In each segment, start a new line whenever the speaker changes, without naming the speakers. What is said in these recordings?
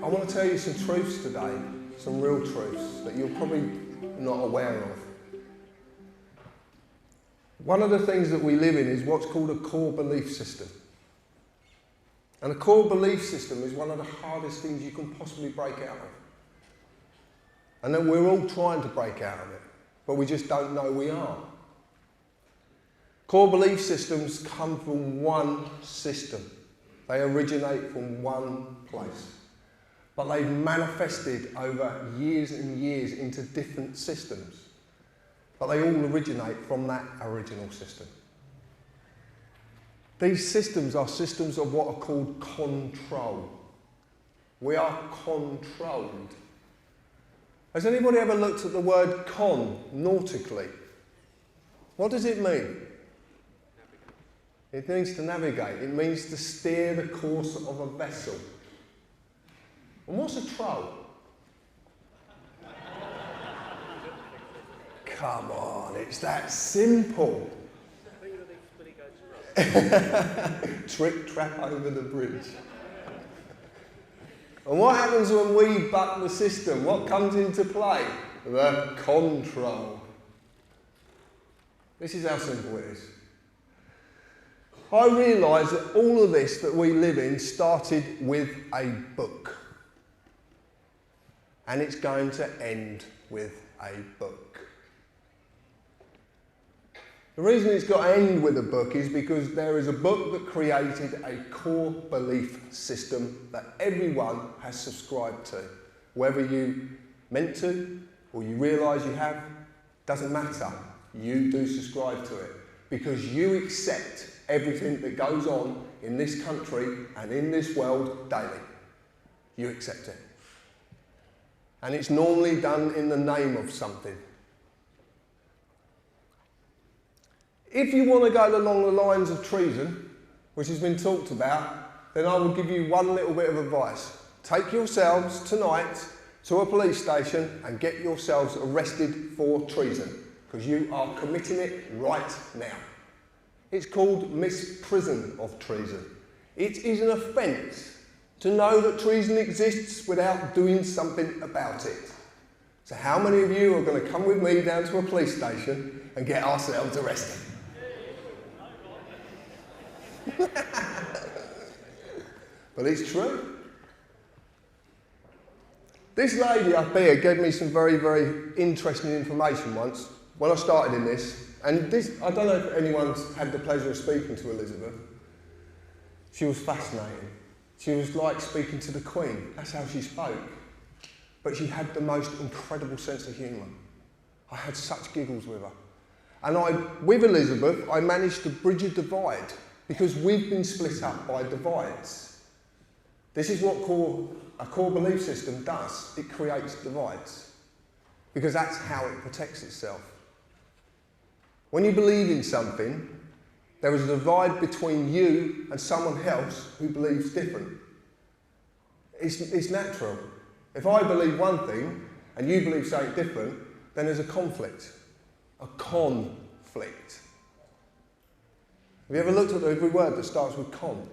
I want to tell you some truths today, some real truths that you're probably not aware of. One of the things that we live in is what's called a core belief system. And a core belief system is one of the hardest things you can possibly break out of. And then we're all trying to break out of it, but we just don't know we are. Core belief systems come from one system. They originate from one place. But they've manifested over years and years into different systems. But they all originate from that original system. These systems are systems of what are called control. We are controlled. Has anybody ever looked at the word con nautically? What does it mean? It means to navigate. It means to steer the course of a vessel. And what's a troll? Come on, it's that simple. Trick trap over the bridge. And what happens when we buck the system? What comes into play? The control. This is how simple it is. I realise that all of this that we live in started with a book. And it's going to end with a book. The reason it's got to end with a book is because there is a book that created a core belief system that everyone has subscribed to. Whether you meant to or you realise you have, doesn't matter. You do subscribe to it because you accept everything that goes on in this country and in this world daily. You accept it. And it's normally done in the name of something. If you want to go along the lines of treason, which has been talked about, then I will give you one little bit of advice. Take yourselves tonight to a police station and get yourselves arrested for treason, because you are committing it right now. It's called misprision of treason. It is an offence to know that treason exists without doing something about it. So how many of you are going to come with me down to a police station and get ourselves arrested? But it's true. This lady up here gave me some very, very interesting information once when I started in this. And this, I don't know if anyone's had the pleasure of speaking to Elizabeth. She was fascinating. She was like speaking to the Queen. That's how she spoke. But she had the most incredible sense of humour. I had such giggles with her. And with Elizabeth, I managed to bridge a divide because we've been split up by divides. This is what a core belief system does. It creates divides because that's how it protects itself. When you believe in something, there is a divide between you and someone else who believes different. It's natural. If I believe one thing and you believe something different, then there's a conflict. A conflict. Have you ever looked at every word that starts with con?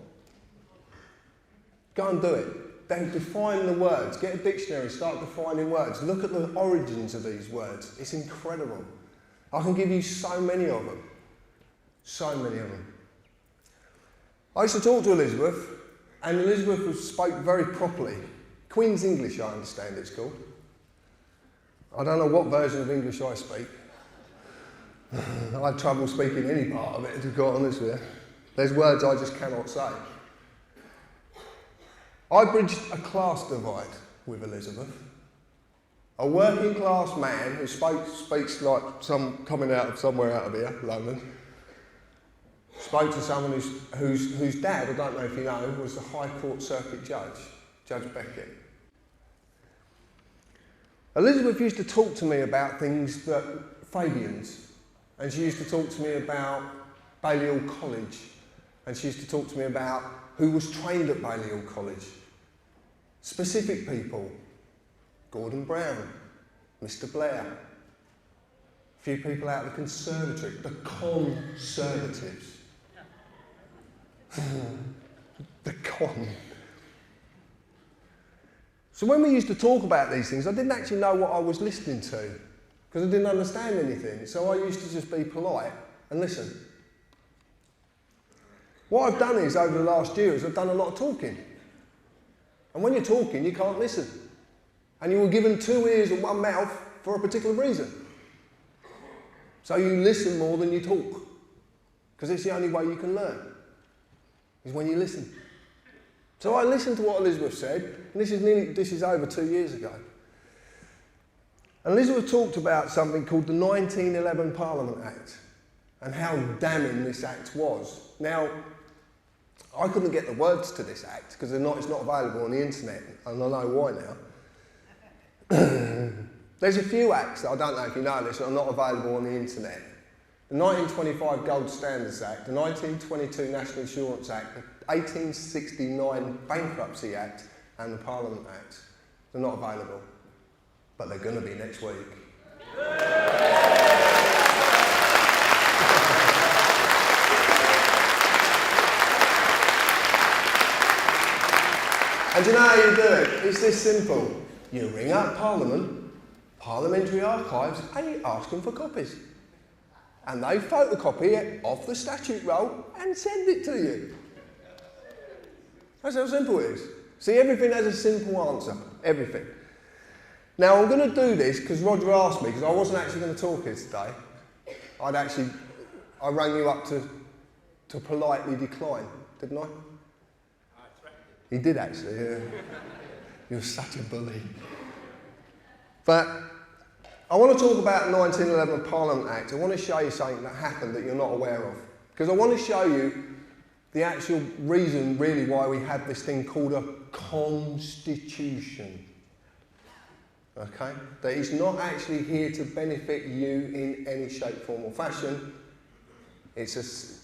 Go and do it. Then define the words. Get a dictionary, start defining words. Look at the origins of these words. It's incredible. I can give you so many of them. So many of them. I used to talk to Elizabeth, and Elizabeth spoke very properly. Queen's English, I understand it's called. I don't know what version of English I speak. I have trouble speaking any part of it, to be quite honest with you. There's words I just cannot say. I bridged a class divide with Elizabeth. A working class man who speaks like some coming out of somewhere out of here, London, spoke to someone whose dad, I don't know if you know, was the High Court Circuit Judge, Judge Beckett. Elizabeth used to talk to me about things that Fabians, and she used to talk to me about Balliol College, and she used to talk to me about who was trained at Balliol College. Specific people, Gordon Brown, Mr. Blair, a few people out of the Conservatory, the Conservatives. The con. So when we used to talk about these things, I didn't actually know what I was listening to because I didn't understand anything. So I used to just be polite and listen. What I've done is, over the last year, is I've done a lot of talking. And when you're talking, you can't listen. And you were given 2 ears and 1 mouth for a particular reason. So you listen more than you talk. Because it's the only way you can learn, is when you listen. So I listened to what Elizabeth said, and this is over 2 years ago. And Elizabeth talked about something called the 1911 Parliament Act, and how damning this act was. Now, I couldn't get the words to this act, because it's not available on the internet, and I know why now. There's a few acts that I don't know if you know this that are not available on the internet. The 1925 Gold Standards Act, the 1922 National Insurance Act, the 1869 Bankruptcy Act and the Parliament Act. They're not available, but they're going to be next week. And do you know how you do it? It's this simple. You ring up Parliament, Parliamentary Archives, and you ask them for copies. And they photocopy it off the statute roll and send it to you. That's how simple it is. See, everything has a simple answer. Everything. Now, I'm going to do this because Roger asked me, because I wasn't actually going to talk here today. I rang you up to politely decline, didn't I? He did actually, yeah. You're such a bully. But I want to talk about the 1911 Parliament Act. I want to show you something that happened that you're not aware of. Because I want to show you the actual reason, really, why we have this thing called a constitution. Okay? That is not actually here to benefit you in any shape, form or fashion. It's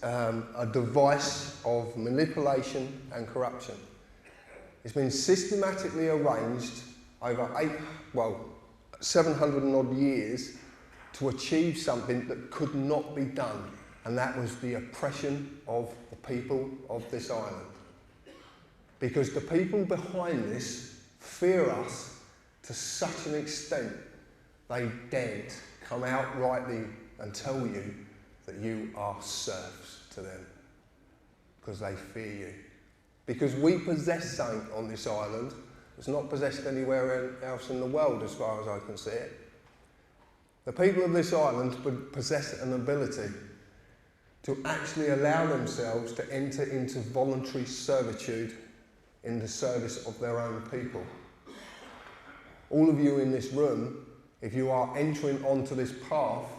a device of manipulation and corruption. It's been systematically arranged over 700 and odd years to achieve something that could not be done, and that was the oppression of the people of this island. Because the people behind this fear us to such an extent they daren't come out rightly and tell you that you are serfs to them, because they fear you. Because we possess something on this island that's not possessed anywhere else in the world, as far as I can see it. The people of this island possess an ability to actually allow themselves to enter into voluntary servitude in the service of their own people. All of you in this room, if you are entering onto this path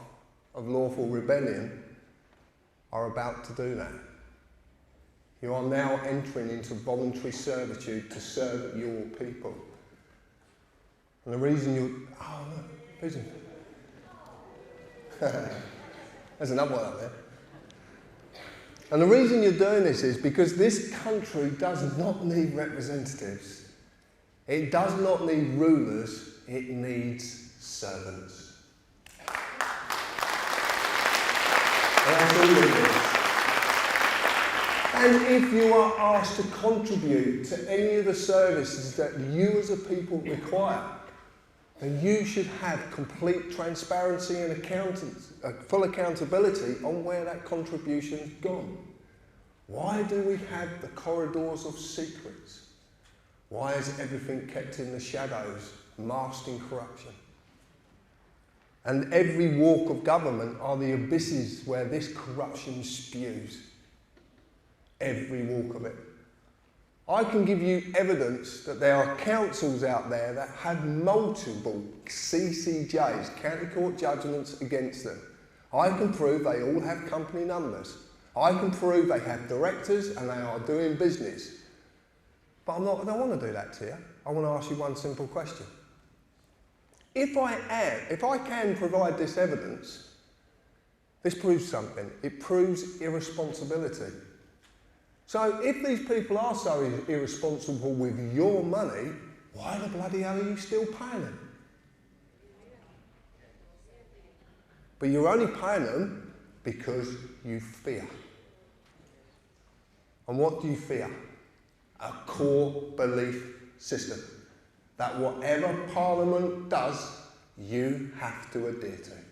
of lawful rebellion, are about to do that. You are now entering into voluntary servitude to serve your people. And the reason you... Oh, look, pigeon. There's another one up there. And the reason you're doing this is because this country does not need representatives. It does not need rulers. It needs servants. That's all it is. And if you are asked to contribute to any of the services that you as a people require, then you should have complete transparency and full accountability on where that contribution's gone. Why do we have the corridors of secrets? Why is everything kept in the shadows, masked in corruption? And every walk of government are the abysses where this corruption spews. Every walk of it. I can give you evidence that there are councils out there that had multiple CCJs, county court judgments against them. I can prove they all have company numbers. I can prove they have directors and they are doing business. But I don't want to do that to you. I want to ask you one simple question. If I can provide this evidence, this proves something. It proves irresponsibility. So if these people are so irresponsible with your money, why the bloody hell are you still paying them? But you're only paying them because you fear. And what do you fear? A core belief system. that whatever Parliament does, you have to adhere to.